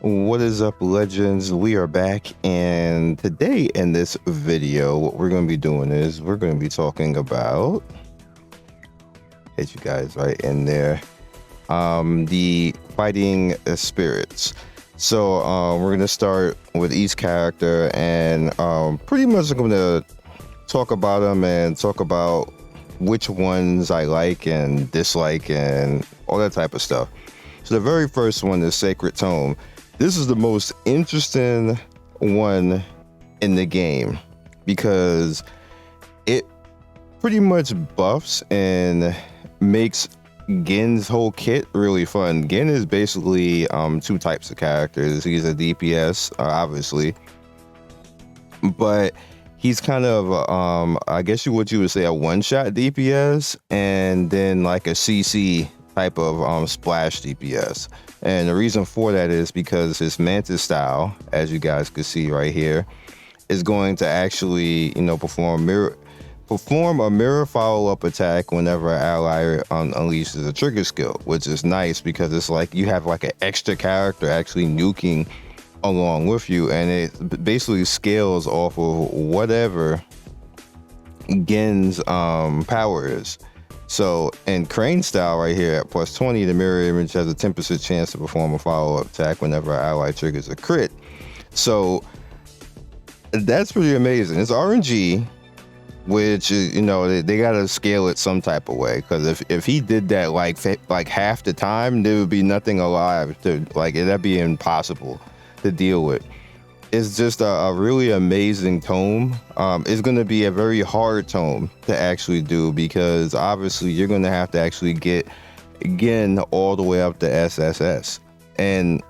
What is up, legends? We are back, and today in this video, what we're going to be doing is we're going to be talking about, hit you guys right in there, the fighting spirits. So we're going to start with each character, and pretty much I'm going to talk about them and talk about which ones I like and dislike and all that type of stuff. So the very first one is Sacred Tome. This is the most interesting one in the game because it pretty much buffs and makes Gen's whole kit really fun. Gen is basically two types of characters. He's a DPS, obviously, but he's kind of, I guess what you would say, a one-shot DPS, and then like a CC type of splash DPS. And the reason for that is because his Mantis style, as you guys can see right here, is going to actually, perform a mirror follow-up attack whenever an ally unleashes a trigger skill, which is nice because it's like you have like an extra character actually nuking along with you, and it basically scales off of whatever Gen's power is. So in Crane style right here at plus 20, the mirror image has a 10% chance to perform a follow-up attack whenever an ally triggers a crit. So that's pretty amazing. It's RNG, which is, they gotta scale it some type of way, because if he did that like half the time, there would be nothing alive to that'd be impossible to deal with. It's just a really amazing tome. It's going to be a very hard tome to actually do because obviously you're going to have to actually get again all the way up to SSS, and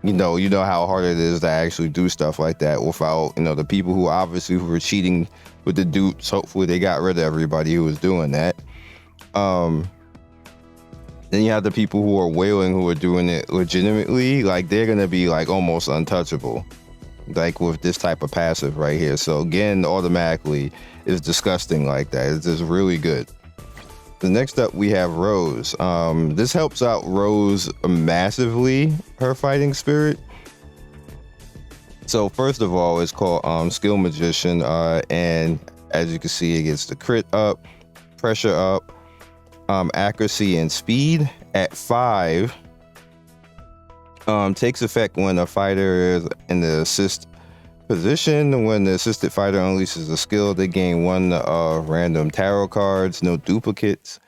you know how hard it is to actually do stuff like that without the people who were cheating with the dupes. Hopefully they got rid of everybody who was doing that. Then you have the people who are whaling, who are doing it legitimately. Like, they're gonna be like almost untouchable, like with this type of passive right here. So again, automatically is disgusting like that. It's just really good. The next up we have Rose. This helps out Rose massively, her fighting spirit. So first of all, it's called Skill Magician, and as you can see, it gets the crit up, pressure up, accuracy and speed at 5. Takes effect when a fighter is in the assist position. When the assisted fighter unleashes a skill, they gain 1 random tarot cards, no duplicates.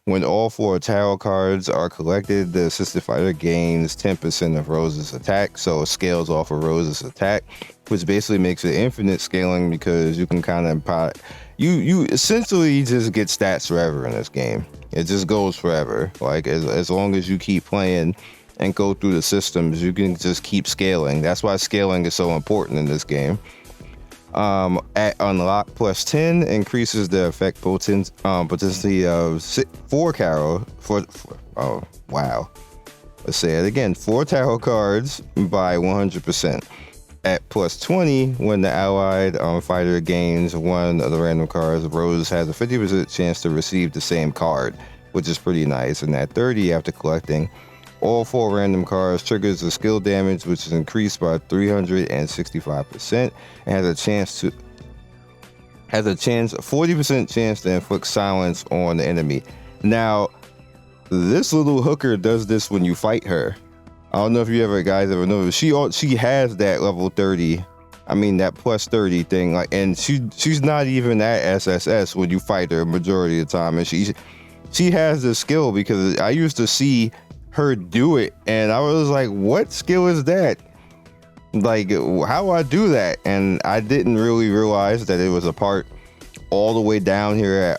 When all 4 tarot cards are collected, the assisted fighter gains 10% of Rose's attack, so it scales off of Rose's attack, which basically makes it infinite scaling because you can kind of you essentially just get stats forever in this game. It just goes forever. Like as long as you keep playing and go through the systems, you can just keep scaling. That's why scaling is so important in this game. At unlock plus 10 increases the effect potency of 4 tarot. Oh wow. Let's say it again. 4 tarot cards by 100%. At plus 20, when the allied fighter gains 1 of the random cards, Rose has a 50% chance to receive the same card, which is pretty nice. And at 30, after collecting all 4 random cards, triggers the skill damage, which is increased by 365%, and has a 40% chance to inflict silence on the enemy. Now, this little hooker does this when you fight her. I don't know if you guys ever know, she has that level 30. I mean that plus 30 thing, and she's not even at SSS when you fight her majority of the time, and she has this skill because I used to see her do it, and I was like, what skill is that? Like, how I do that? And I didn't really realize that it was a part all the way down here at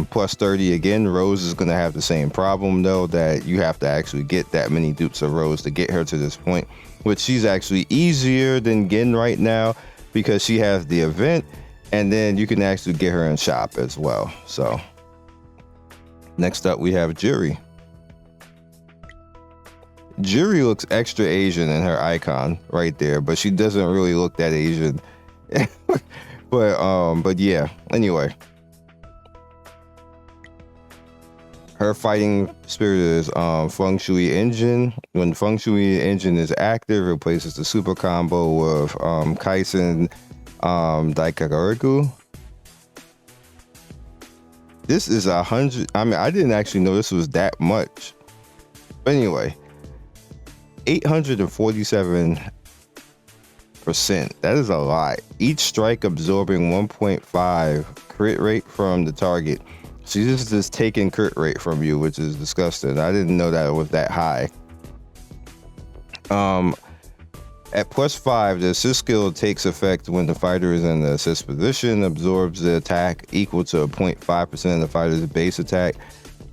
plus 30. Again, Rose is going to have the same problem though, that you have to actually get that many dupes of Rose to get her to this point, which she's actually easier than Gen right now because she has the event, and then you can actually get her in shop as well. So next up we have Jury. Jury looks extra Asian in her icon right there, but she doesn't really look that Asian. But yeah, anyway. Her fighting spirit is Feng Shui Engine. When the Feng Shui Engine is active, it replaces the super combo of Kaisen Daikagariku. This is 100. I mean, I didn't actually know this was that much. But anyway, 847%. That is a lot. Each strike absorbing 1.5 crit rate from the target. So this is just taking crit rate from you, which is disgusting. I didn't know that it was that high. At +5, the assist skill takes effect when the fighter is in the assist position, absorbs the attack equal to 0.5% of the fighter's base attack.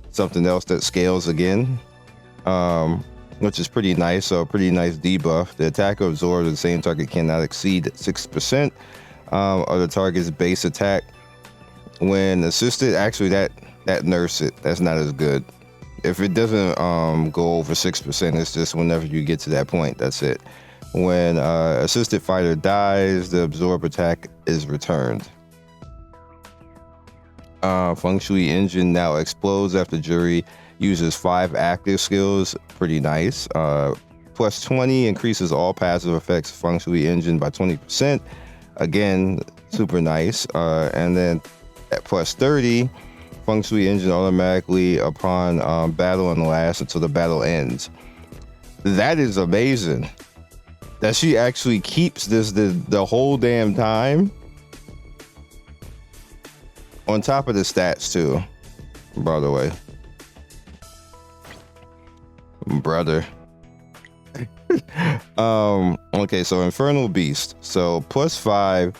Something else that scales again, which is pretty nice. So pretty nice debuff. The attacker absorbed the same target cannot exceed 6% of the target's base attack. When assisted, actually that nerfs it. That's not as good. If it doesn't go over 6%, it's just whenever you get to that point, that's it. When assisted fighter dies, the absorb attack is returned. Feng Shui Engine now explodes after Jury uses 5 active skills. Pretty nice. +20 increases all passive effects of Feng Shui Engine by 20%. Again, super nice. And then at +30, Feng Shui Engine automatically upon battle and lasts until the battle ends. That is amazing. That she actually keeps this the whole damn time. On top of the stats too, by the way. Brother. Okay, so Infernal Beast. So +5.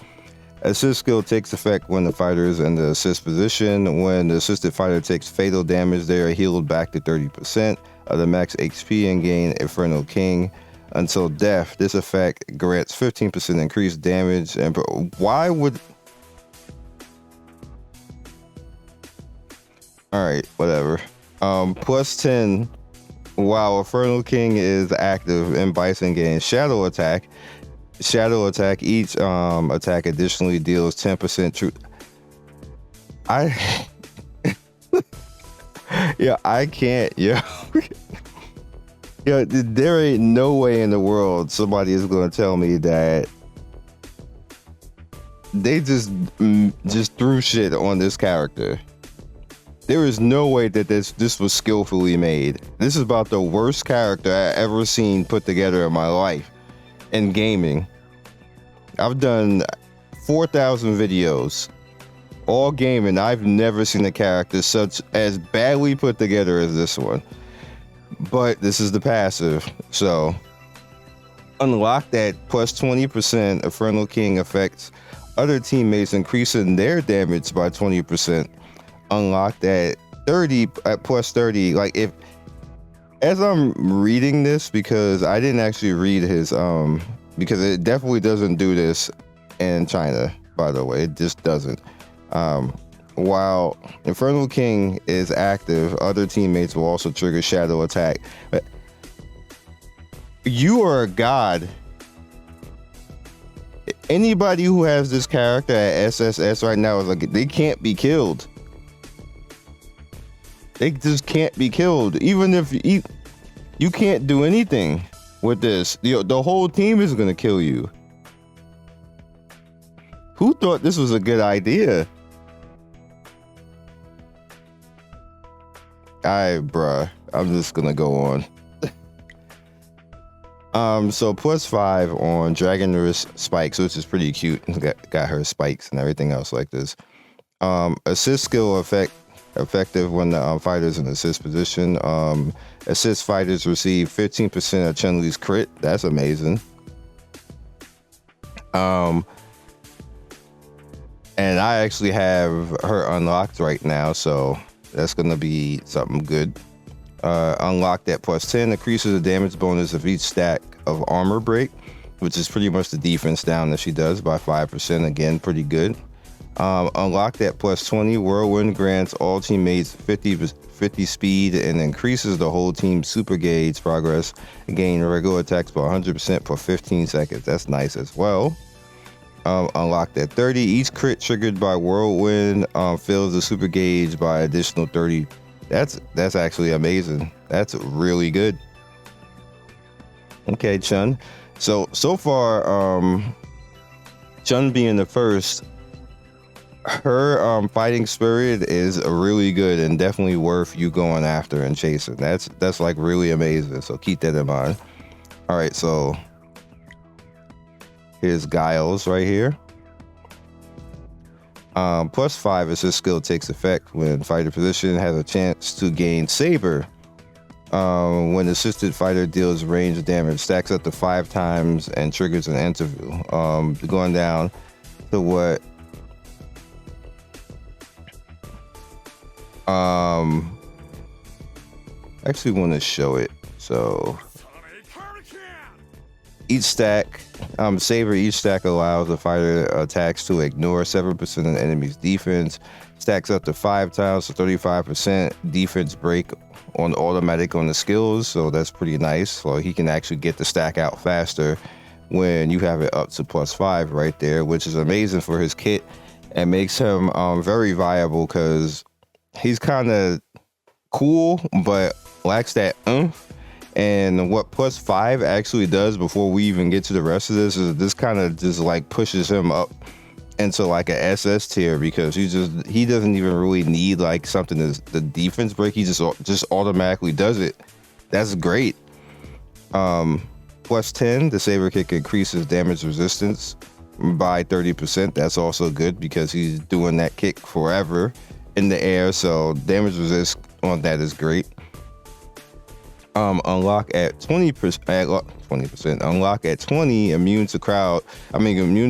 Assist skill takes effect when the fighter is in the assist position. When the assisted fighter takes fatal damage, they are healed back to 30% of the max HP and gain Infernal King until death. This effect grants 15% increased damage. And why would... Alright, whatever. +10. While Infernal King is active in Bison gains Shadow Attack. Shadow Attack, each attack additionally deals 10% true. Yeah, I can't, yeah. Yeah, there ain't no way in the world somebody is gonna tell me that they just threw shit on this character. There is no way that this was skillfully made. This is about the worst character I ever seen put together in my life in gaming. I've done 4,000 videos, all gaming. I've never seen a character such as badly put together as this one. But this is the passive, so unlock that +20%. Infernal King affects other teammates, increasing their damage by 20%. Unlock that 30 at +30. Like, if as I'm reading this, because I didn't actually read his because it definitely doesn't do this in China, by the way. It just doesn't. While Infernal King is active, other teammates will also trigger Shadow Attack. But you are a god. Anybody who has this character at SSS right now is like, they can't be killed. They just can't be killed. Even if you can't do anything with this, the whole team is gonna kill you. Who thought this was a good idea? Alright, bruh. I'm just gonna go on. So +5 on Dragon Wrist Spikes, which is pretty cute. Got her spikes and everything else like this. Assist skill effective when the fighter's in assist position. Assist fighters receive 15% of Chun-Li's crit. That's amazing. And I actually have her unlocked right now, so that's gonna be something good. Unlocked at +10, increases the damage bonus of each stack of armor break, which is pretty much the defense down that she does, by 5%. Again, pretty good. Unlocked at +20, Whirlwind grants all teammates 50 speed and increases the whole team's super gauge progress. Gain regular attacks by 100% for 15 seconds. That's nice as well. Unlocked at 30, each crit triggered by Whirlwind fills the super gauge by additional 30%. That's actually amazing. That's really good. Okay, Chun. So far, Chun being the first, her fighting spirit is really good and definitely worth you going after and chasing. That's like really amazing. So keep that in mind. All right, so here's Giles right here. +5 as his skill takes effect when fighter position has a chance to gain saber. When assisted fighter deals range damage, stacks up to 5 times and triggers an interval. Going down to what actually want to show it. So each stack, saber each stack allows the fighter attacks to ignore 7% of the enemy's defense. Stacks up to 5 times, so 35% defense break on automatic on the skills, so that's pretty nice. So he can actually get the stack out faster when you have it up to +5 right there, which is amazing for his kit and makes him very viable because he's kind of cool but lacks that oomph. And what +5 actually does before we even get to the rest of this is this kind of just like pushes him up into like a SS tier, because he doesn't even really need like something that's the defense break. He just automatically does it. That's great. +10, the saber kick increases damage resistance by 30%. That's also good because he's doing that kick forever in the air, so damage resist on that is great. Unlock at 20%. Unlock at 20. Immune to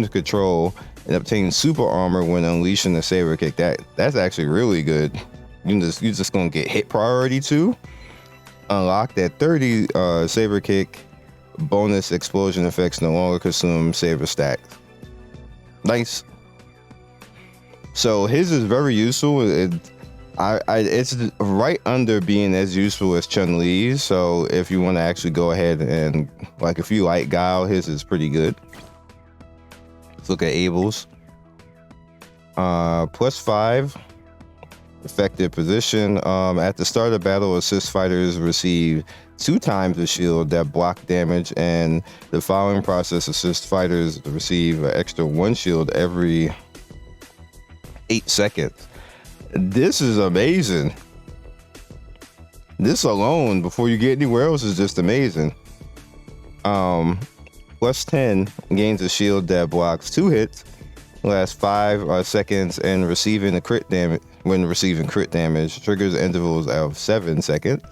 control, and obtain super armor when unleashing the saber kick. That's actually really good. You're just gonna get hit priority too. Unlocked at 30. Saber kick bonus explosion effects no longer consume saber stacks. Nice. So his is very useful. It's right under being as useful as Chun-Li. So if you want to actually go ahead and like, if you like Guile, his is pretty good. Let's look at Abel's. +5 effective position. At the start of battle, assist fighters receive 2 times the shield that block damage, and the following process assist fighters receive an extra 1 shield every 8 seconds. This is amazing. This alone, before you get anywhere else, is just amazing. +10 gains a shield that blocks 2 hits, lasts 5 seconds, and receiving a crit damage. When receiving crit damage, triggers intervals of 7 seconds.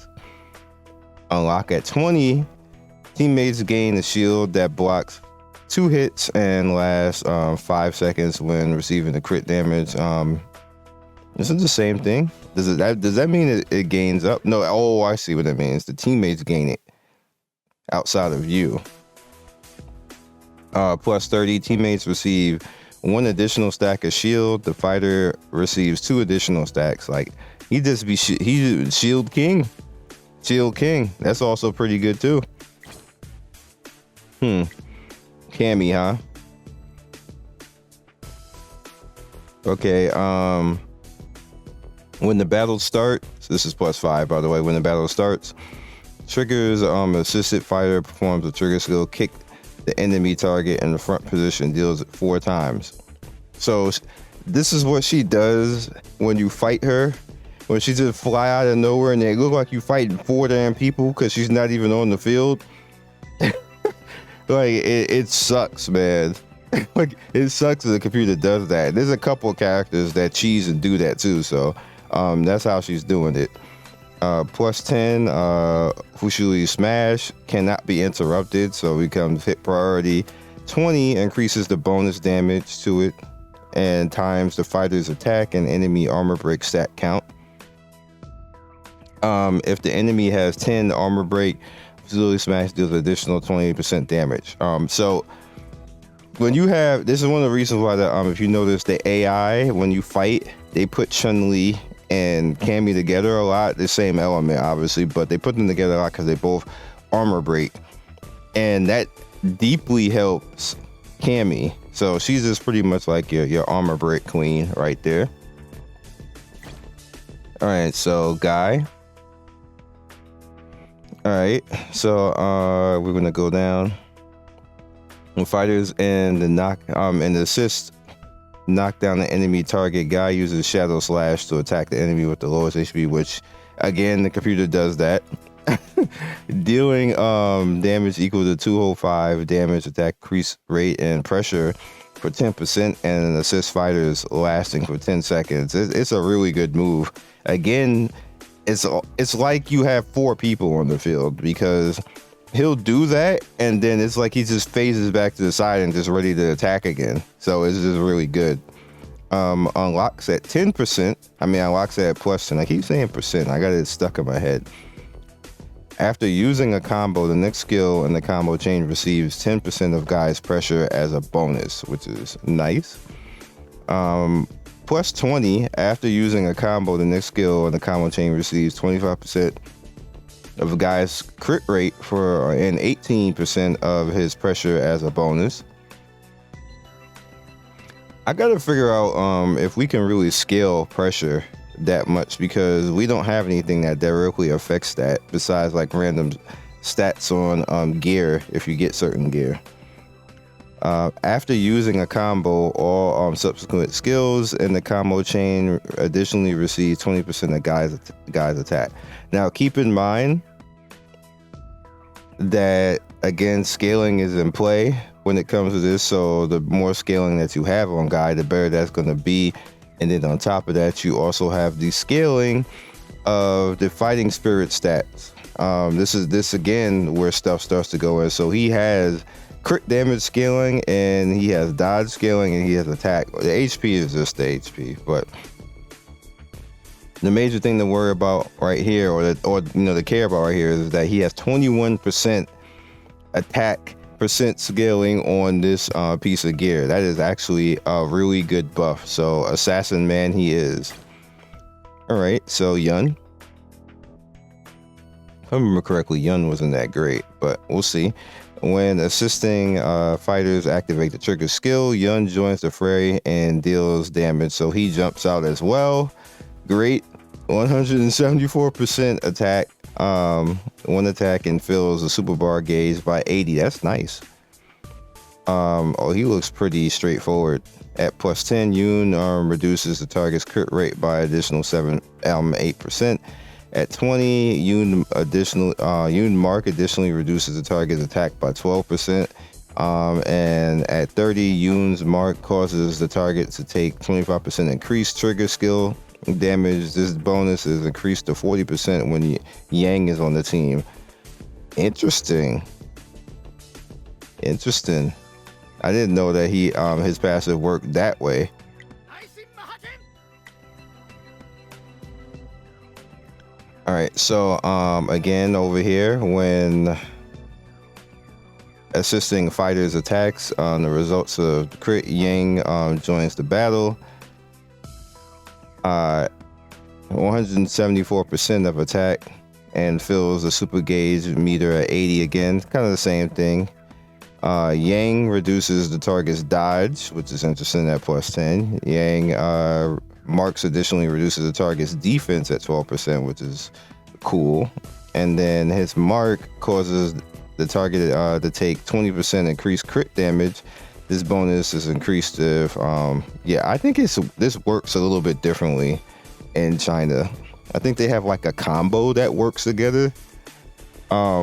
Unlock at 20. Teammates gain a shield that blocks 2 hits and lasts 5 seconds when receiving the crit damage. This is the same thing. Does that mean it gains up? No. Oh, I see what it means. The teammates gain it outside of you. +30. Teammates receive 1 additional stack of shield. The fighter receives 2 additional stacks. Like, he's shield king. Shield king. That's also pretty good too. Cammy, huh? Okay. When the battle starts, this is +5 by the way. When the battle starts, triggers assisted fighter performs a trigger skill, kick the enemy target in the front position, deals it 4 times. So this is what she does when you fight her. When she just fly out of nowhere and they look like you fighting 4 damn people because she's not even on the field. Like, it sucks, man. Like, it sucks that the computer does that. There's a couple of characters that cheese and do that too, so that's how she's doing it. +10, Fushuli Smash cannot be interrupted, so it becomes hit priority. 20 increases the bonus damage to it and times the fighter's attack and enemy armor break stat count. If the enemy has 10 armor break, Fushuli Smash deals additional 20% damage. So when you have, this is one of the reasons why if you notice the AI, when you fight, they put Chun-Li and Cammy together a lot. The same element, obviously, but they put them together a lot because they both armor break, and that deeply helps Cammy. So she's just pretty much like your armor break queen right there. All right, so Guy. All right, so we're gonna go down. When fighters in the assist knock down the enemy target, Guy uses Shadow Slash to attack the enemy with the lowest HP, which again the computer does that. Dealing damage equal to 205 damage, attack increase rate and pressure for 10%, and assist fighters lasting for 10 seconds. It's a really good move. Again, it's like you have 4 people on the field, because he'll do that and then it's like he just phases back to the side and just ready to attack again. So it's just really good. Unlocks at 10%. Unlocks at plus 10. I keep saying percent. I got it stuck in my head. After using a combo, the next skill in the combo chain receives 10% of Guy's pressure as a bonus, which is nice. Plus 20. After using a combo, the next skill in the combo chain receives 25% of Guy's crit rate and 18% of his pressure as a bonus. I gotta figure out if we can really scale pressure that much, because we don't have anything that directly affects that besides like random stats on gear if you get certain gear. After using a combo, all subsequent skills in the combo chain additionally receive 20% of Guy's attack. Now keep in mind that again, scaling is in play when it comes to this, so the more scaling that you have on Guy, the better that's going to be. And then on top of that, you also have the scaling of the fighting spirit stats. This again where stuff starts to go in. So he has crit damage scaling, and he has dodge scaling, and he has attack. The HP is just the HP, but the major thing to worry about right here, or to care about right here, is that he has 21% attack percent scaling on this piece of gear. That is actually a really good buff. So assassin man he is. All right, so Yun. If I remember correctly, Yun wasn't that great, but we'll see. When assisting fighters activate the trigger skill, Yun joins the fray and deals damage, so he jumps out as well. Great. 174% attack, one attack, and fills the super bar gauge by 80. That's nice. He looks pretty straightforward. At plus 10, Yun reduces the target's crit rate by additional 8%. At 20, Yun Mark additionally reduces the target's attack by 12%. And at 30, Yun's Mark causes the target to take 25% increased trigger skill damage. This bonus is increased to 40% when Yang is on the team. Interesting. I didn't know that his passive worked that way. All right, so again over here, when assisting fighters' attacks on the results of crit, Yang joins the battle. 174% of attack and fills the super gauge meter at 80 again. Kind of the same thing. Yang reduces the target's dodge, which is interesting, at plus 10. Yang Marks additionally reduces the target's defense at 12%, which is cool. And then his Mark causes the target to take 20% increased crit damage. This bonus is increased if, I think this works a little bit differently in China. I think they have like a combo that works together,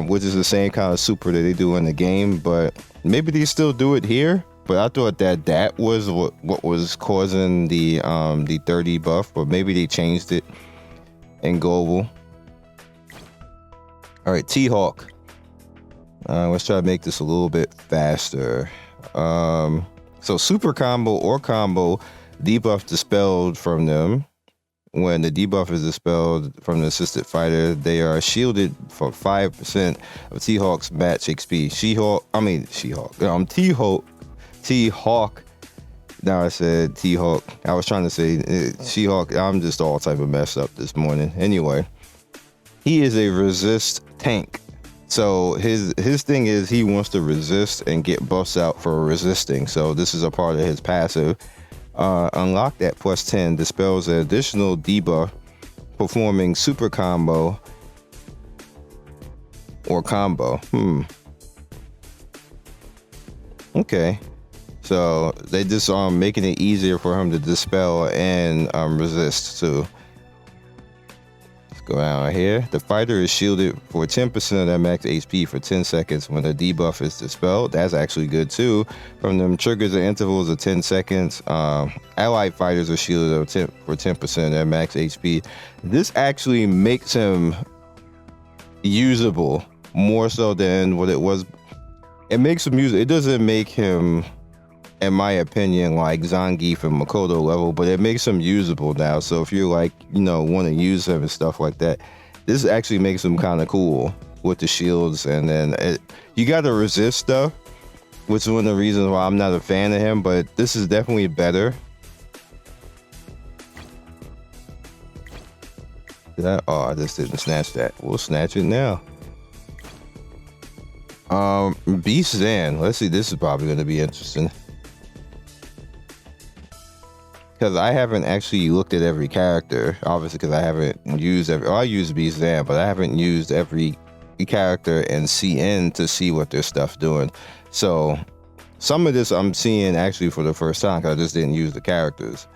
which is the same kind of super that they do in the game, but maybe they still do it here. But I thought that was what was causing the 30 buff, but maybe they changed it in global. All right, T-Hawk. Let's try to make this a little bit faster. So super combo or combo, debuff dispelled from them. When the debuff is dispelled from the assisted fighter, they are shielded for 5% of T-Hawk's match XP. T-Hawk. Now I said T-Hawk. I was trying to say She-Hawk. I'm just all type of messed up this morning. Anyway, he is a resist tank. So his thing is he wants to resist and get buffs out for resisting. So this is a part of his passive. Unlocked at plus 10, dispels an additional debuff performing super combo or combo. Okay. So they just making it easier for him to dispel and resist too. Go down here. The fighter is shielded for 10% of their max HP for 10 seconds when the debuff is dispelled. That's actually good too. From them triggers and intervals of 10 seconds. Allied fighters are shielded for 10% of their max HP. This actually makes him usable more so than what it was. It makes him usable. It doesn't make him, in my opinion, like Zangief and Makoto level, but it makes him usable now. So if you're like, want to use him and stuff like that, this actually makes him kind of cool with the shields. And then you got to resist stuff, which is one of the reasons why I'm not a fan of him, but this is definitely better. I just didn't snatch that. We'll snatch it now. Beast Zan. Let's see, this is probably going to be interesting. Because I haven't actually looked at every character, obviously, because I haven't used I use Beast Zan, but I haven't used every character in CN to see what their stuff's doing. So some of this I'm seeing actually for the first time because I just didn't use the characters.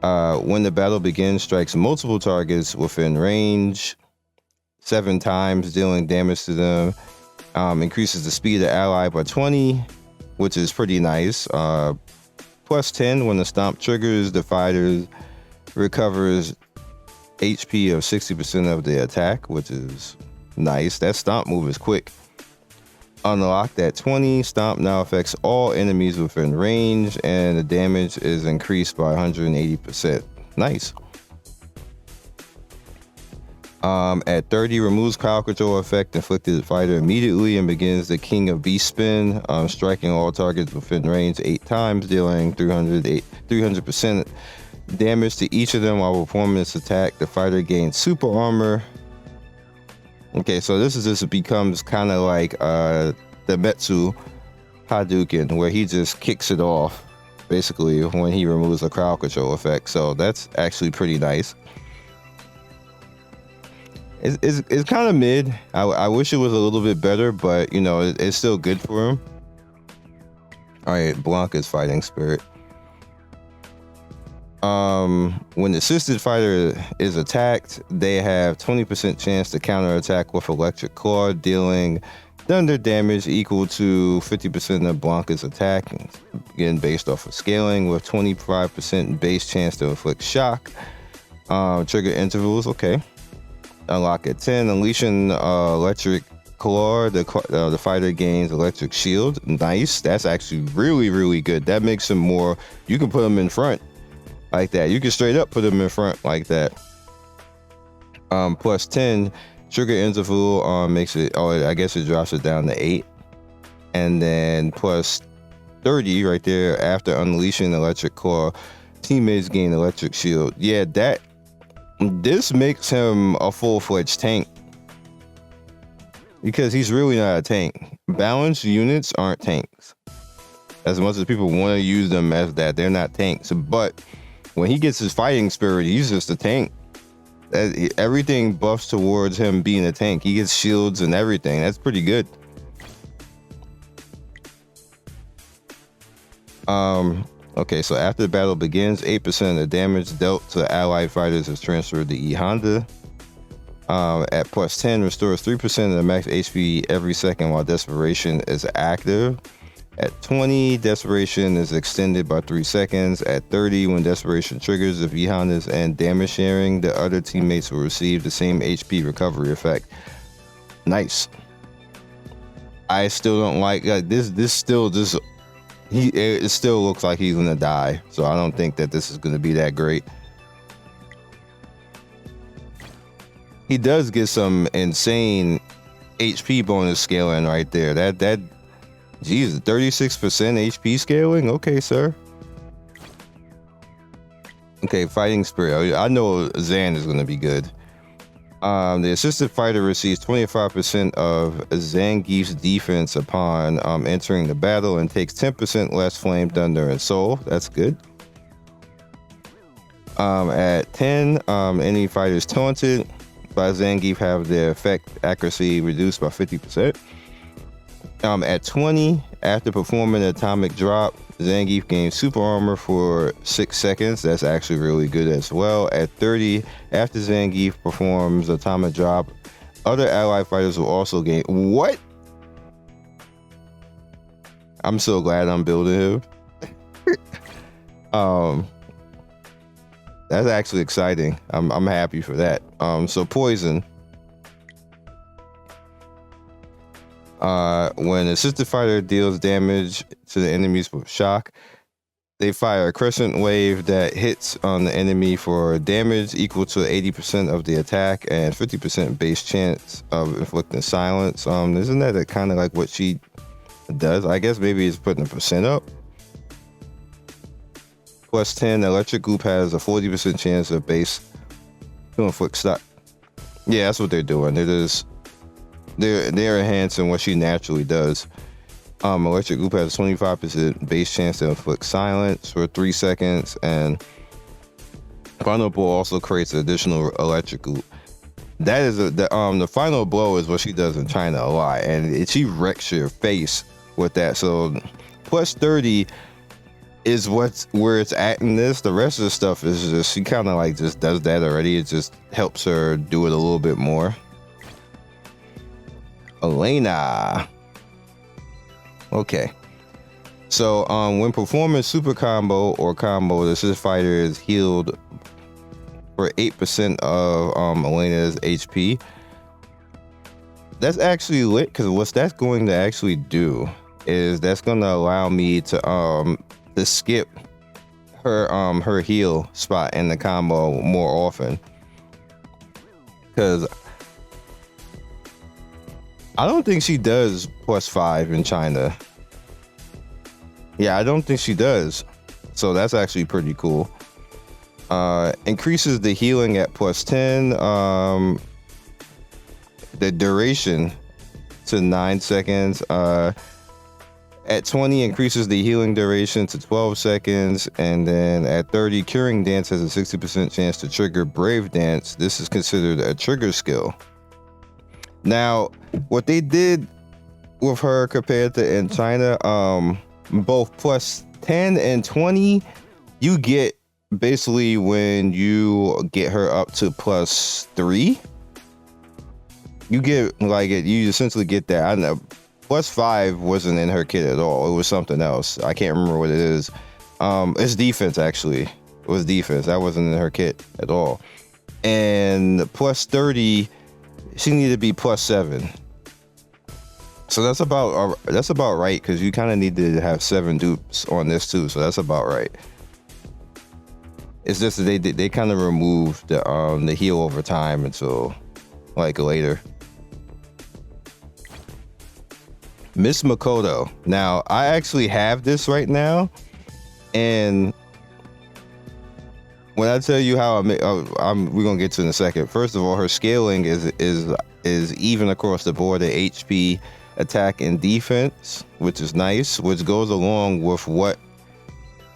When the battle begins, strikes multiple targets within range 7 times, dealing damage to them. Increases the speed of the ally by 20, which is pretty nice. Plus 10 when the stomp triggers, the fighter recovers HP of 60% of the attack, which is nice. That stomp move is quick. Unlocked at 20, stomp now affects all enemies within range, and the damage is increased by 180%. Nice. At 30, removes crowd control effect inflicted the fighter immediately and begins the King of Beast spin, striking all targets within range 8 times, dealing 300% damage to each of them while performing this attack. The fighter gains super armor. Okay, so this just becomes kind of like the Metsu Hadouken, where he just kicks it off, basically, when he removes the crowd control effect. So that's actually pretty nice. It's kind of mid. I wish it was a little bit better, but it's still good for him. All right, Blanca's fighting spirit. When the assisted fighter is attacked, they have 20% chance to counterattack with electric claw, dealing thunder damage equal to 50% of Blanca's attack, again based off of scaling, with 25% base chance to inflict shock. Trigger intervals, okay. Unlock at 10, unleashing electric claw. The fighter gains electric shield. Nice. That's actually really, really good. That makes him more. You can put him in front like that. You can straight up put him in front like that. Plus 10, trigger interval makes it. I guess it drops it down to 8, and then plus 30 right there after unleashing electric claw. Teammates gain electric shield. Yeah, this makes him a full-fledged tank because he's really not a tank. Balanced units aren't tanks. As much as people want to use them as that, they're not tanks. But when he gets his fighting spirit, he's just a tank. Everything buffs towards him being a tank. He gets shields and everything. That's pretty good. Okay, so after the battle begins, 8% of the damage dealt to allied fighters is transferred to E Honda. At plus 10, restores 3% of the max HP every second while Desperation is active. At 20, Desperation is extended by 3 seconds. At 30, when Desperation triggers, if E Honda's and damage sharing, the other teammates will receive the same HP recovery effect. Nice. I still don't like this. Still just. It still looks like he's gonna die, so I don't think that this is gonna be that great. He does get some insane HP bonus scaling right there. That geez, 36% HP scaling. Okay, sir. Okay, fighting spirit. I know Zan is gonna be good. The assisted fighter receives 25% of Zangief's defense upon entering the battle and takes 10% less flame, thunder, and soul. That's good. At 10, any fighters taunted by Zangief have their effect accuracy reduced by 50%. At 20, after performing an atomic drop, Zangief gains super armor for 6 seconds. That's actually really good as well. At 30, after Zangief performs atomic drop, other ally fighters will also gain. What? I'm so glad I'm building him. That's actually exciting. I'm happy for that. So poison. When a assisted fighter deals damage to the enemies with shock, they fire a crescent wave that hits on the enemy for damage equal to 80% of the attack and 50% base chance of inflicting silence. Isn't that kind of like what she does? I guess maybe it's putting a percent up. Plus 10, the electric group has a 40% chance of base to inflict stock. Yeah, that's what they're doing. They're enhancing what she naturally does. Electric group has a 25% base chance to inflict silence for 3 seconds, and final blow also creates an additional electric group. That is the final blow is what she does in China a lot, and she wrecks your face with that. So plus 30 is where it's at in this. The rest of the stuff is just she kind of like just does that already. It just helps her do it a little bit more. Elena. Okay. So when performing super combo or combo, the assist fighter is healed for 8% of Elena's HP. That's actually lit, because what that's going to actually do is that's going to allow me to skip her heal spot in the combo more often, because I don't think she does plus 5 in China. Yeah, I don't think she does. So that's actually pretty cool. Increases the healing at plus 10. The duration to 9 seconds. At 20, increases the healing duration to 12 seconds. And then at 30, Curing Dance has a 60% chance to trigger Brave Dance. This is considered a trigger skill. Now, what they did with her compared to in China, both plus 10 and 20, you get basically when you get her up to plus 3, you get like it. You essentially get that. I don't know. Plus 5 wasn't in her kit at all. It was something else. I can't remember what it is. It's defense, actually. It was defense. That wasn't in her kit at all. And plus 30, she needed to be plus 7. So that's about right, because you kind of need to have 7 dupes on this too. So that's about right. It's just that they kind of removed the heal over time until like later. Miss Makoto. Now I actually have this right now, and when I tell you how we're gonna get to in a second. First of all, her scaling is even across the board at HP, attack, and defense, which is nice, which goes along with what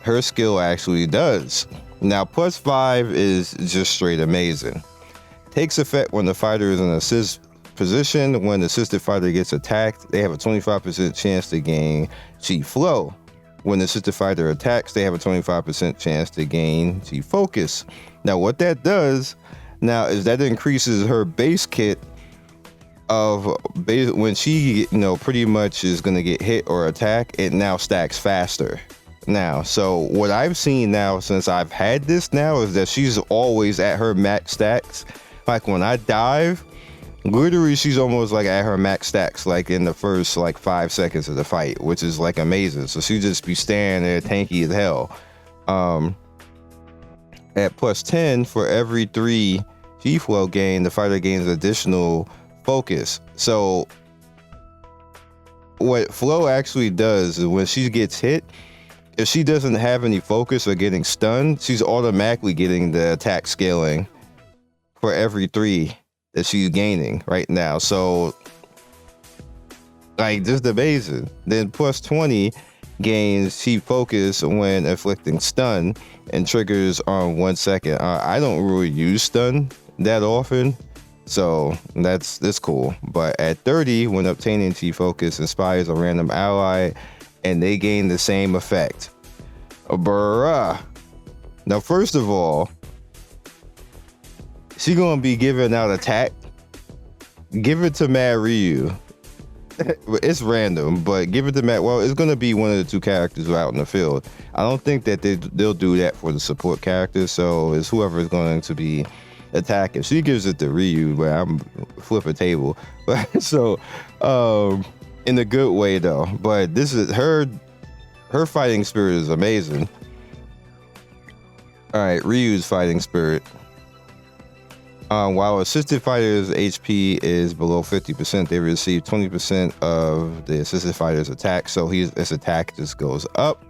her skill actually does. Now, plus 5 is just straight amazing. Takes effect when the fighter is in assist position. When the assisted fighter gets attacked, they have a 25% chance to gain Chi Flow. When the assisted fighter attacks, they have a 25% chance to gain Chi Focus. Now, what that does now is that increases her base kit of when she, pretty much is going to get hit or attack, it now stacks faster. Now, so what I've seen now since I've had this now is that she's always at her max stacks. Like when I dive, literally she's almost like at her max stacks, like in the first like 5 seconds of the fight, which is like amazing. So she just be standing there tanky as hell. At plus 10, for every 3 G flow gain, the fighter gains additional focus. So what flow actually does is when she gets hit, if she doesn't have any focus or getting stunned, she's automatically getting the attack scaling for every 3 that she's gaining right now. So like just amazing. Then plus 20, gains Chi focus when inflicting stun and triggers on 1 second. I don't really use stun that often, so that's cool. But at 30, when obtaining Chi focus, inspires a random ally and they gain the same effect. Bruh. Now, first of all, she gonna be giving out attack. Give it to Mad Ryu. It's random, but give it to Matt. Well, it's gonna be one of the two characters out in the field. I don't think that they'll do that for the support characters. So it's whoever is going to be attacking. She gives it to Ryu, but I'm flip a table. But so, in a good way though. But this is her fighting spirit is amazing. All right, Ryu's fighting spirit. While assisted fighters' HP is below 50%, they receive 20% of the assisted fighter's attack. So his attack just goes up.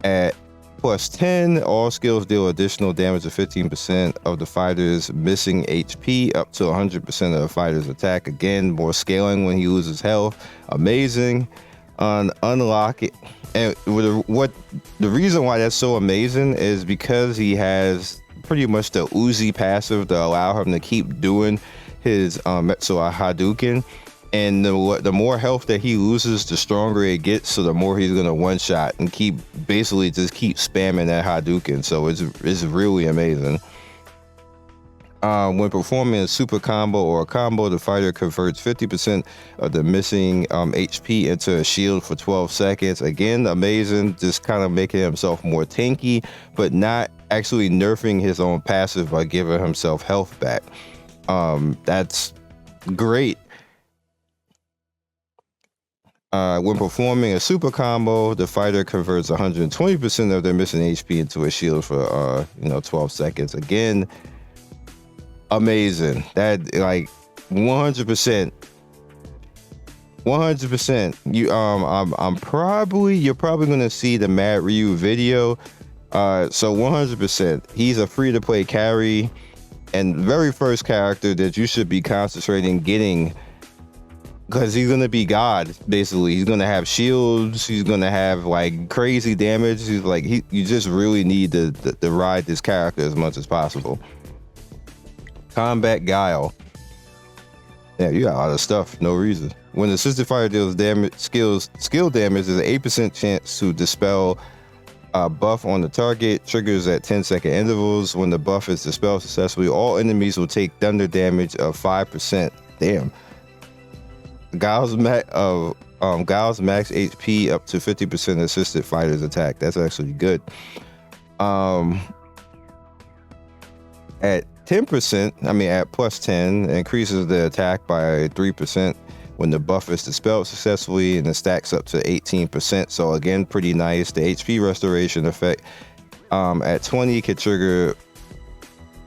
At plus 10, all skills deal additional damage of 15% of the fighter's missing HP up to 100% of the fighter's attack. Again, more scaling when he loses health. Amazing. Unlock it. And the reason why that's so amazing is because he has pretty much the Uzi passive to allow him to keep doing his Metsuai Hadouken, and the more health that he loses, the stronger it gets. So the more he's gonna one shot and keep spamming that Hadouken. So it's really amazing. When performing a super combo or a combo, the fighter converts 50% of the missing HP into a shield for 12 seconds. Again, amazing, just kind of making himself more tanky, but not actually nerfing his own passive by giving himself health back. That's great. When performing a super combo, the fighter converts 120% of their missing HP into a shield for 12 seconds. Again, amazing. That like 100%. You're probably gonna see the Mad Ryu video. So 100%, he's a free to play carry and very first character that you should be concentrating getting, because he's gonna be God basically. He's gonna have shields. He's gonna have like crazy damage. He's like you just really need to ride this character as much as possible. Combat Guile. Yeah, you got a lot of stuff, no reason. When the assisted fighter deals skill damage, there's an 8% chance to dispel a buff on the target. Triggers at 10-second intervals. When the buff is dispelled successfully, all enemies will take thunder damage of 5%. Damn. Guile's max HP up to 50% assisted fighter's attack. That's actually good. At 10%, at plus 10, increases the attack by 3% when the buff is dispelled successfully, and it stacks up to 18%. So again, pretty nice. The HP restoration effect at 20 can trigger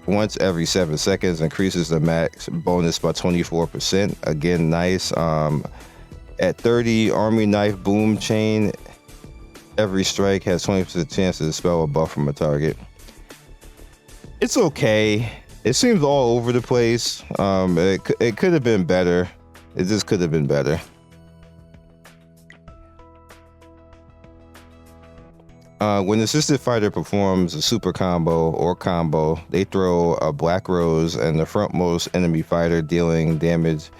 once every 7 seconds, increases the max bonus by 24%. Again, nice. At 30, Army Knife Boom Chain. Every strike has 20% chance to dispel a buff from a target. It's okay. It seems all over the place. It could have been better. It just could have been better. When the assisted fighter performs a super combo or combo, they throw a Black Rose and the frontmost enemy fighter, dealing damage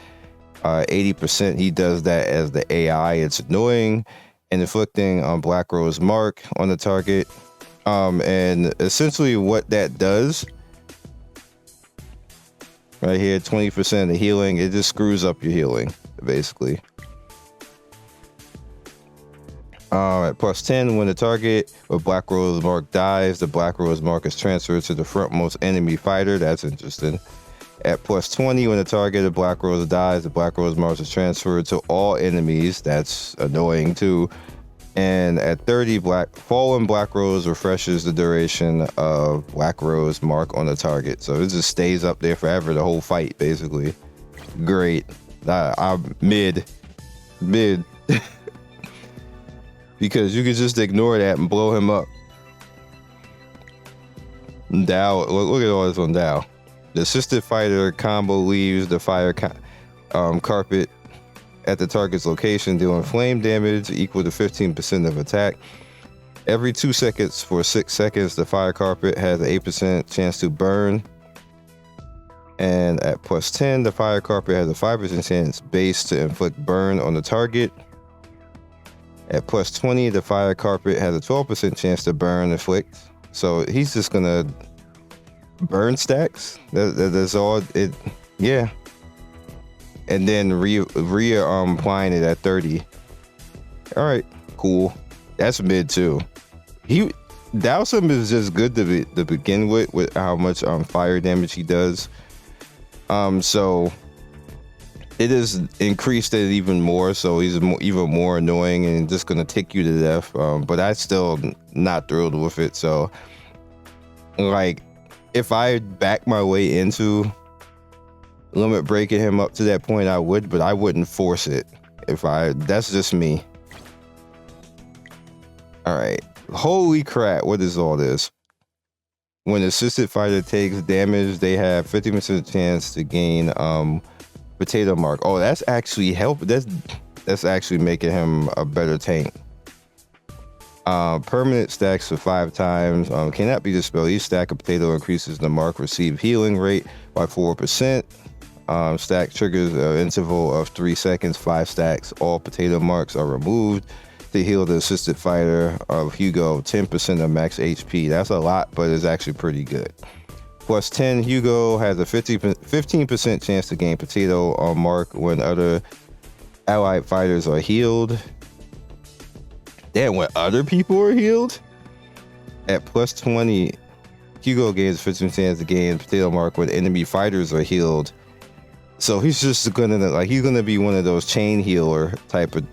80%. He does that as the AI. It's annoying, and inflicting Black Rose mark on the target. And essentially what that does right here, 20% of the healing, it just screws up your healing basically. At plus 10, when the target with Black Rose mark dies, the Black Rose mark is transferred to the frontmost enemy fighter. That's interesting. At plus 20, when the target of Black Rose dies, the Black Rose mark is transferred to all enemies. That's annoying too. And at 30, Fallen Black Rose refreshes the duration of Black Rose mark on the target. So it just stays up there forever, the whole fight, basically. Great. I'm mid. Because you can just ignore that and blow him up. Dow, look at all this on Dow. The assisted fighter combo leaves the fire carpet at the target's location, dealing flame damage equal to 15% of attack. Every 2 seconds for 6 seconds, the fire carpet has an 8% chance to burn. And at plus 10, the fire carpet has a 5% chance base to inflict burn on the target. At plus 20, the fire carpet has a 12% chance to burn inflict. So he's just gonna burn stacks. That's all it. Yeah. And then Ryu applying it at 30. All right, cool. That's mid too. Dowsum is just good to begin with how much fire damage he does. So it is increased it even more, so he's even more annoying and just gonna tick you to death. But I'm still not thrilled with it. So, like, if I back my way into limit breaking him up to that point, I would, but I wouldn't force it. That's just me. All right. Holy crap! What is all this? When assisted fighter takes damage, they have 50% chance to gain potato mark. Oh, that's actually that's actually making him a better tank. Permanent stacks for 5 times. Cannot be dispelled. Each stack of potato increases the mark received healing rate by 4%. Stack triggers an interval of 3 seconds. 5 stacks. All potato marks are removed to heal the assisted fighter of Hugo 10% of max HP. That's a lot, but it's actually pretty good. Plus 10, Hugo has a 15% chance to gain potato on mark when other allied fighters are healed. Damn, when other people are healed? At plus 20, Hugo gains 15% chance to gain potato mark when enemy fighters are healed. So he's just gonna be one of those chain healer type of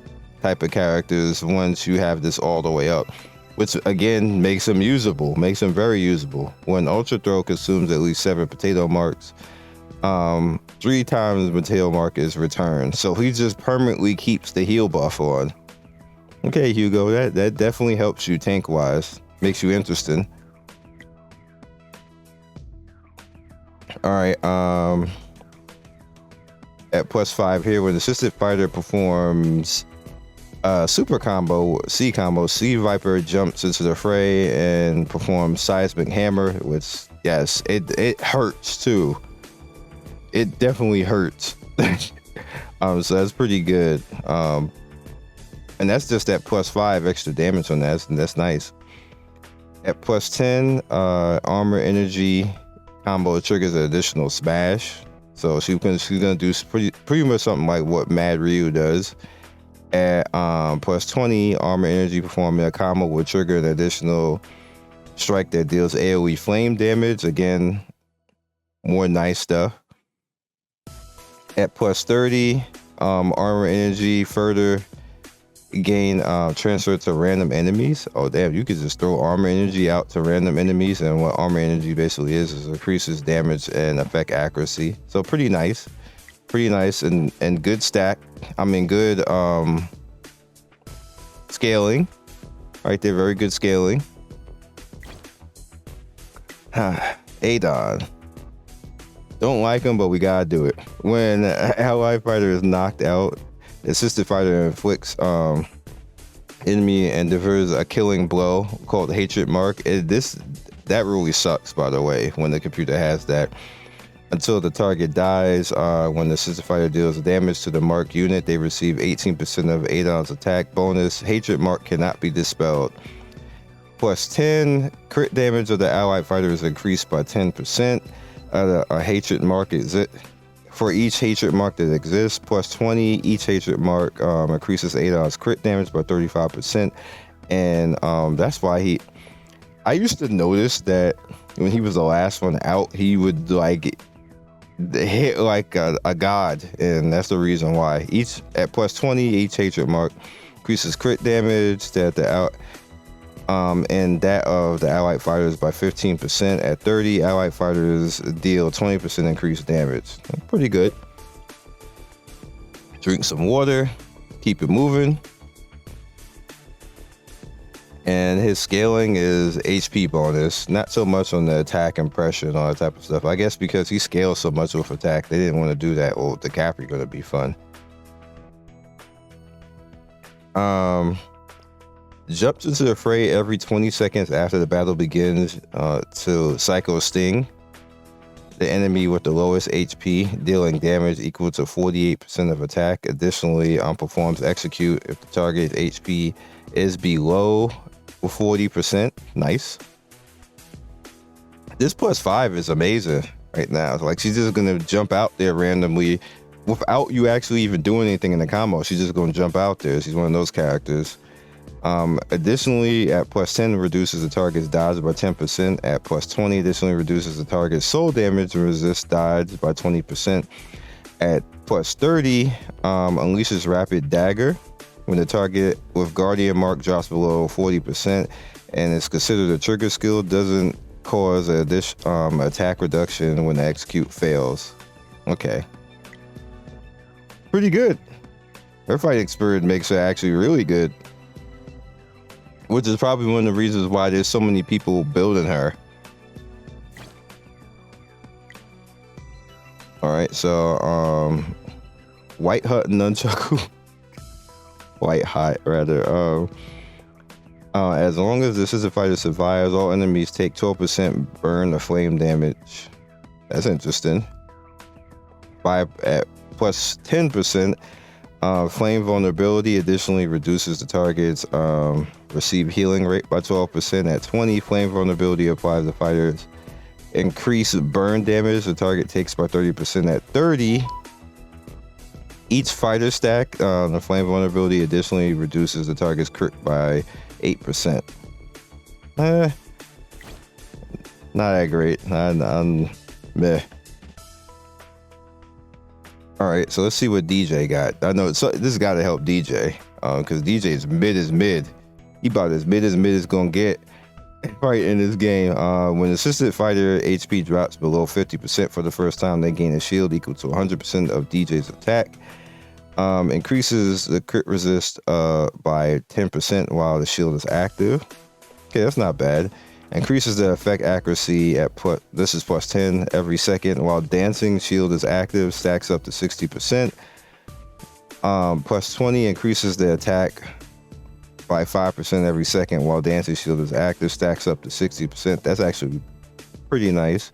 characters once you have this all the way up, which again makes him very usable. When Ultra Throw consumes at least 7 potato marks, 3 times the potato mark is returned. So he just permanently keeps the heal buff on. Okay, Hugo, that definitely helps you tank wise, makes you interesting. All right, at plus 5 here, when the assisted fighter performs super combo, C Viper jumps into the fray and performs seismic hammer, which, yes, it hurts too. It definitely hurts. So that's pretty good. And that's just at plus 5 extra damage on that, and that's nice. At plus 10, armor energy combo triggers an additional smash. So she's gonna do pretty much something like what Mad Ryu does. At plus 20, armor energy performing a combo will trigger an additional strike that deals AoE flame damage. Again, more nice stuff. At plus 30, armor energy further gain transfer to random enemies. Oh damn, you could just throw armor energy out to random enemies, and what armor energy basically is increases damage and effect accuracy. So pretty nice and good stack. I mean, good scaling right there, very good scaling. Adon, don't like him, but we gotta do it. When an allied fighter is knocked out, the assisted fighter inflicts enemy and delivers a killing blow called hatred mark. That really sucks, by the way, when the computer has that. Until the target dies, when the assisted fighter deals damage to the mark unit, they receive 18% of Adon's attack bonus. Hatred mark cannot be dispelled. Plus 10, crit damage of the allied fighter is increased by 10%. A hatred mark for each hatred mark that exists. Plus 20, each hatred mark increases Adon's crit damage by 35%. And that's why I used to notice that when he was the last one out, he would like hit like a god, and that's the reason why. At plus 20, each hatred mark increases crit damage and that of the allied fighters by 15%. At 30, allied fighters deal 20% increased damage. Pretty good. Drink some water, keep it moving. And his scaling is HP bonus, not so much on the attack and pressure and all that type of stuff. I guess because he scales so much with attack, they didn't want to do that. Oh, the Capri gonna be fun. Jumps into the fray every 20 seconds after the battle begins to cycle sting the enemy with the lowest HP, dealing damage equal to 48% of attack. Additionally, performs execute if the target's HP is below 40%. Nice. This +5 is amazing right now. Like, she's just gonna jump out there randomly without you actually even doing anything in the combo. She's just gonna jump out there. She's one of those characters. Additionally, at +10, reduces the target's dodge by 10%. At +20, additionally reduces the target's soul damage and resists dodge by 20%. At +30, unleashes rapid dagger when the target with guardian mark drops below 40% and is considered a trigger skill. Doesn't cause an attack reduction when the execute fails. Okay, pretty good. Her fighting spirit makes her actually really good, which is probably one of the reasons why there's so many people building her. All right, so White Hot Nunchaku, White Hot rather. As long as the assistant fighter survives, all enemies take 12% burn or flame damage. That's interesting. At +10%, flame vulnerability additionally reduces the target's receive healing rate by 12%. At 20, flame vulnerability applies to fighters increased burn damage the target takes by 30%. At 30, each fighter stack, the flame vulnerability additionally reduces the target's crit by 8%. Not that great. I'm meh. All right, so let's see what DJ got. I know this has got to help DJ, because DJ is mid. He about as mid as gonna get right in this game. When assistant fighter HP drops below 50% for the first time, they gain a shield equal to 100% of DJ's attack. Increases the crit resist by 10% while the shield is active. Okay, that's not bad. Increases the effect accuracy at this is +10 every second while dancing shield is active, stacks up to 60%. +20 increases the attack by 5% every second while dancing shield is active, stacks up to 60%. That's actually pretty nice.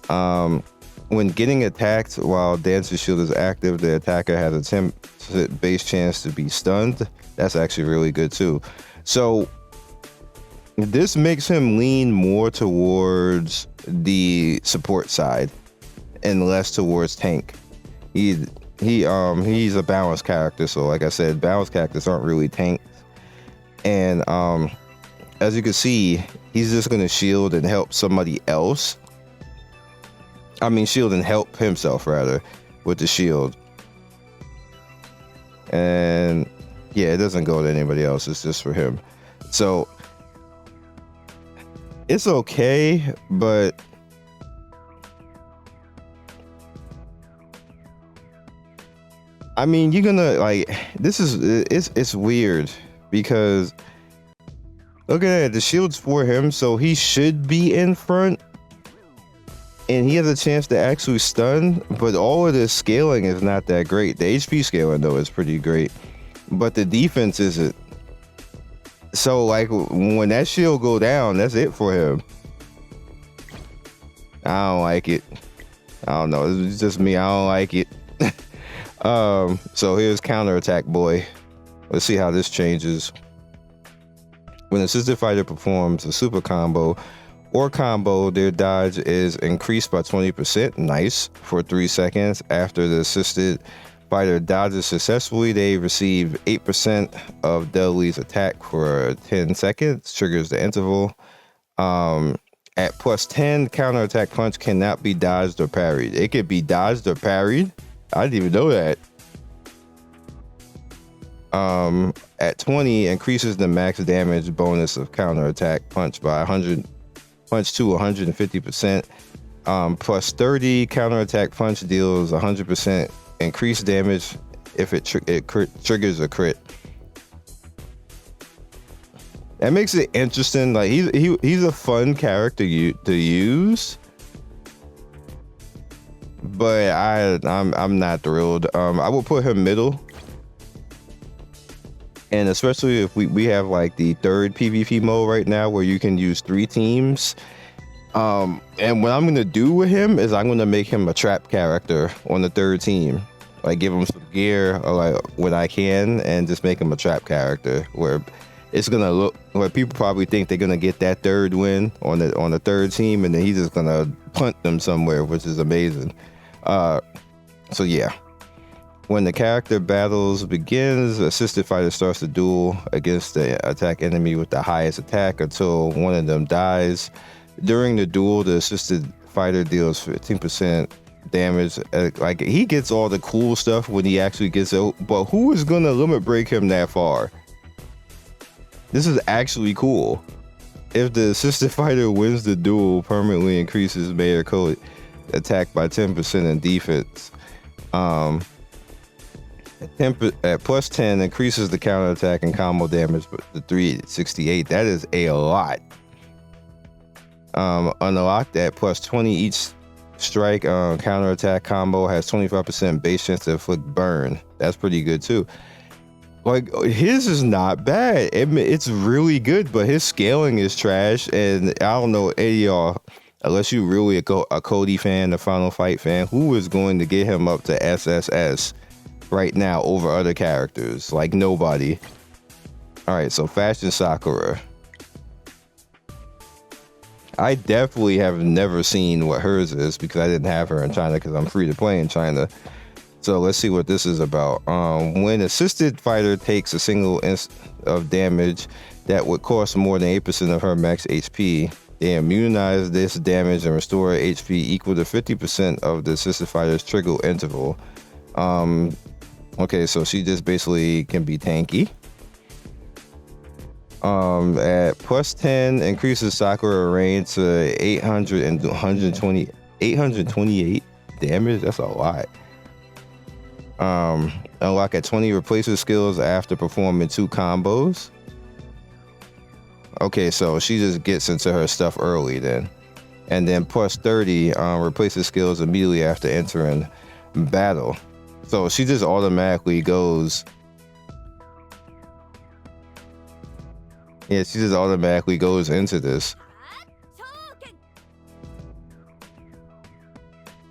When getting attacked while dancing shield is active, the attacker has a 10% base chance to be stunned. That's actually really good too. So this makes him lean more towards the support side and less towards tank. He's a balanced character, so like I said, balanced characters aren't really tanks. And as you can see, he's just gonna shield and help somebody else. I mean, shield and help himself rather with the shield. And yeah, it doesn't go to anybody else. It's just for him. So it's okay, but I mean, you're gonna like, it's weird because look at it, the shield's for him, so he should be in front and he has a chance to actually stun, but all of this scaling is not that great. The HP scaling though is pretty great, but the defense isn't. So like when that shield go down, that's it for him. I don't like it. I don't know, it's just me, I don't like it. So here's counterattack boy. Let's see how this changes. When assisted fighter performs a super combo or combo, their dodge is increased by 20%. Nice. For 3 seconds. After the assisted fighter dodges successfully, they receive 8% of Dudley's attack for 10 seconds. Triggers the interval. At +10, counterattack punch cannot be dodged or parried. It could be dodged or parried. I didn't even know that. At 20, increases the max damage bonus of counterattack punch by 100 punch to 150%. +30, counterattack punch deals 100% increased damage if it triggers a crit. That makes it interesting. Like he's a fun character to use, but I'm not thrilled. I will put him middle. And especially if we have like the third PvP mode right now where you can use 3 teams. And what I'm gonna do with him is I'm gonna make him a trap character on the third team. Like give him some gear or like when I can, and just make him a trap character where it's gonna look where people probably think they're gonna get that third win on the third team, and then he's just gonna punt them somewhere, which is amazing. So yeah. When the character battles begins, assisted fighter starts the duel against the attack enemy with the highest attack until one of them dies. During the duel, the assisted fighter deals 15% damage. Like he gets all the cool stuff when he actually gets out, but who is gonna limit break him that far? This is actually cool. If the assisted fighter wins the duel, permanently increases melee code attack by 10% in defense. At plus 10 increases the counter attack and combo damage to 368. That is a lot. Unlocked at plus 20, each strike counter attack combo has 25% base chance to inflict burn. That's pretty good too. Like his is not bad. It's really good, but his scaling is trash. And I don't know any of y'all, unless you really a Cody fan, a Final Fight fan, who is going to get him up to SSS right now over other characters? Like nobody. All right, so Fashion Sakura. I definitely have never seen what hers is because I didn't have her in China because I'm free to play in China. So let's see what this is about. When assisted fighter takes a single instance of damage that would cost more than 8% of her max HP, they immunize this damage and restore HP equal to 50% of the assisted fighter's trigger interval. Okay, so she just basically can be tanky. At plus 10, increases Sakura range to 828 damage. That's a lot. Unlock at 20, replaces skills after performing 2 combos. Okay, so she just gets into her stuff early then. And then plus 30, replaces skills immediately after entering battle. So she just automatically goes. Yeah, she just automatically goes into this.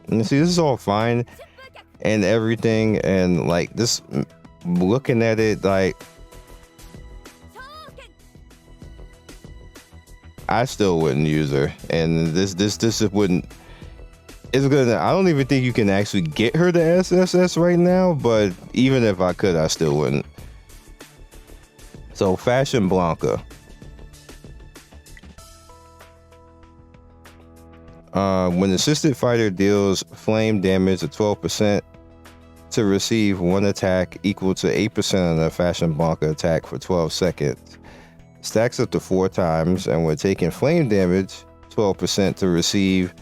And see, this is all fine and everything, and like this, looking at it, like I still wouldn't use her, and this wouldn't. It's gonna. I don't even think you can actually get her to SSS right now, but even if I could, I still wouldn't. So Fashion Blanca. When assisted fighter deals flame damage of 12% to receive 1 attack equal to 8% of the Fashion Blanca attack for 12 seconds. Stacks up to 4 times, and when taking flame damage, 12% to receive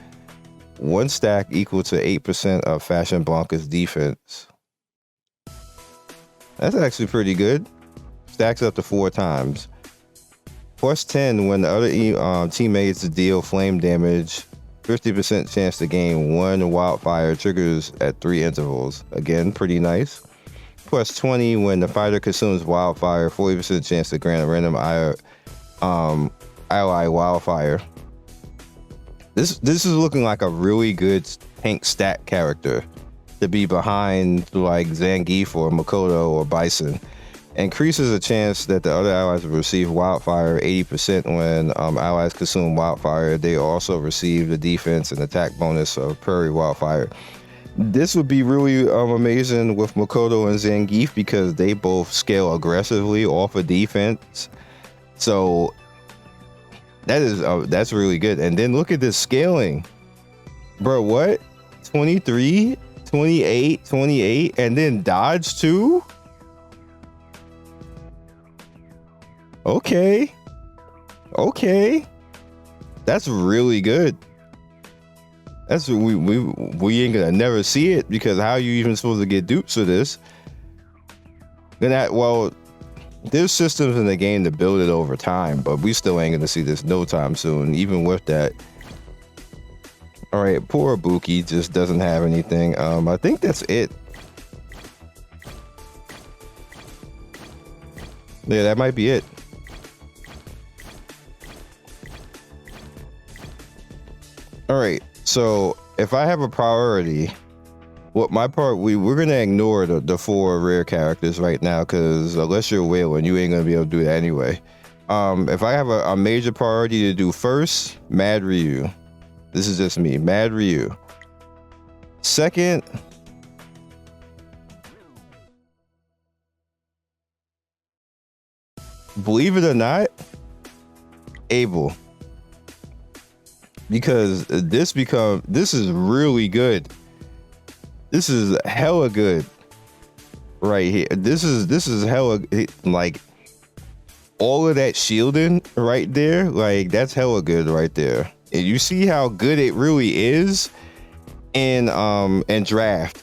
1 stack equal to 8% of Fashion Blanca's defense. That's actually pretty good. Stacks up to 4 times. Plus 10 when the other teammates deal flame damage. 50% chance to gain 1 wildfire triggers at 3 intervals. Again, pretty nice. Plus 20 when the fighter consumes wildfire. 40% chance to grant a random ally wildfire. This is looking like a really good tank stat character to be behind like Zangief or Makoto or Bison. Increases the chance that the other allies will receive wildfire 80% when allies consume wildfire. They also receive the defense and attack bonus of prairie wildfire. This would be really amazing with Makoto and Zangief because they both scale aggressively off of defense. So that's really good. And then look at this scaling. Bro, what? 23, 28, 28, and then dodge too? Okay. That's really good. That's we ain't gonna never see it because how are you even supposed to get dupes for this? Then there's systems in the game to build it over time, but we still ain't gonna see this no time soon, even with that. All right, poor Ibuki just doesn't have anything. I think that's it. Yeah, that might be it. All right, so if I have a priority, what my part, we're gonna ignore the 4 rare characters right now, because unless you're whaling, you ain't gonna be able to do that anyway. If I have a major priority to do first, Mad Ryu. This is just me, Mad Ryu. Second, believe it or not, Abel. Because this is really good. This is hella good right here. This is hella, like, all of that shielding right there, like, that's hella good right there. And you see how good it really is in draft.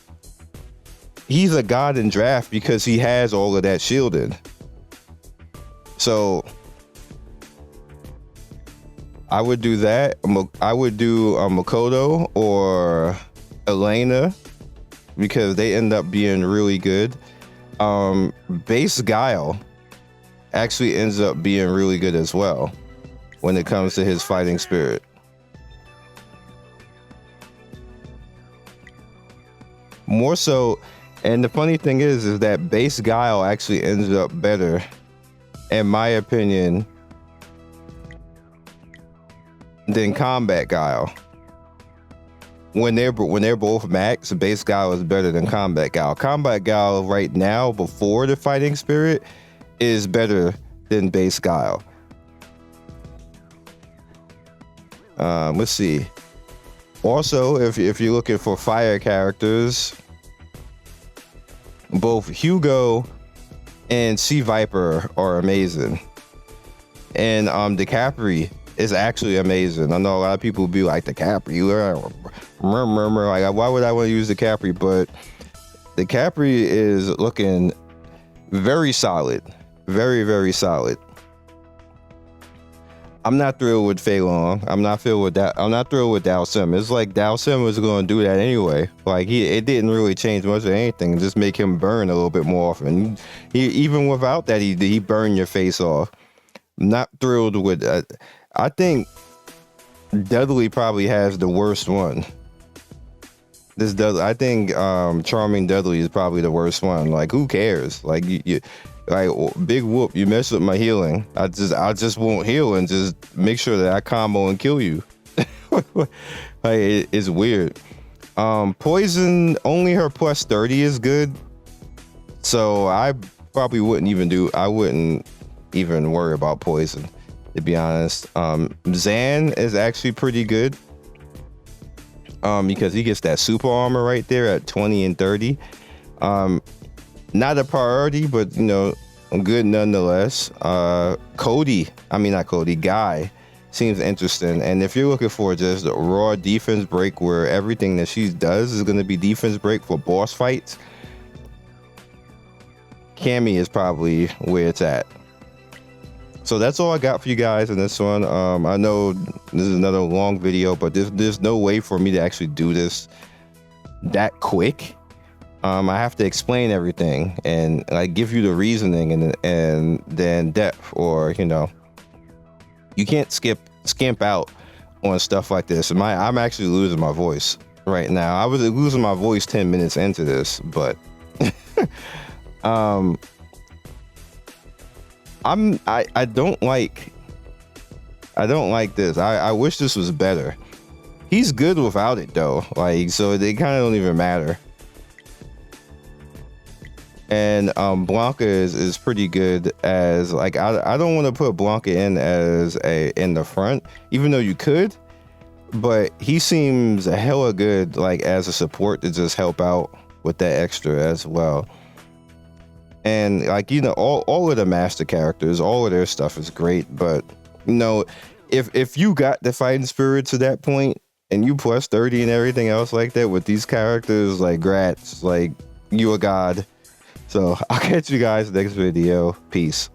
He's a god in draft because he has all of that shielding. So I would do that. I would do Makoto or Elena, because they end up being really good. Base Guile actually ends up being really good as well when it comes to his fighting spirit. More so, and the funny thing is that Base Guile actually ends up better, in my opinion, than Combat Guile. When they're both max, Base Guile is better than Combat Guile. Combat Guile right now, before the fighting spirit, is better than Base Guile. Let's see. Also, if you're looking for fire characters, both Hugo and Sea Viper are amazing, and DeCapri is actually amazing. I know a lot of people be like, DeCapri, like, why would I want to use DeCapri? But DeCapri is looking very solid, very, very solid. I'm not thrilled with Fei Long. I'm not thrilled with that. I'm not thrilled with Dao Sim. It's like Dao Sim was going to do that anyway. Like, it didn't really change much of anything. Just make him burn a little bit more often. He even without that, he burned your face off. Not thrilled with. I think Dudley probably has the worst one. This Dudley, I think Charming Dudley is probably the worst one. Like, who cares? Like, you like, big whoop, you messed with my healing. I just won't heal and just make sure that I combo and kill you. Like, it's weird. Poison, only her plus 30 is good. So I probably wouldn't even worry about Poison, to be honest. Zan is actually pretty good. Because he gets that super armor right there at 20 and 30. Not a priority, but, you know, good nonetheless. Guy seems interesting. And if you're looking for just a raw defense break where everything that she does is going to be defense break for boss fights, Cammy is probably where it's at. So that's all I got for you guys in this one. I know this is another long video, but there's no way for me to actually do this that quick. I have to explain everything and like give you the reasoning and then depth, or, you know, you can't skimp out on stuff like this. I'm actually losing my voice right now. I was losing my voice 10 minutes into this, but I don't like this. I wish this was better. He's good without it though. Like, so they kind of don't even matter. And Blanca is pretty good as, like, I don't want to put Blanca in as in the front, even though you could, but he seems hella good like as a support to just help out with that extra as well. And, like, you know, all of the master characters, all of their stuff is great, but, you know, if you got the fighting spirit to that point and you plus 30 and everything else like that with these characters, like, grats, like, you a god. So I'll catch you guys next video. Peace.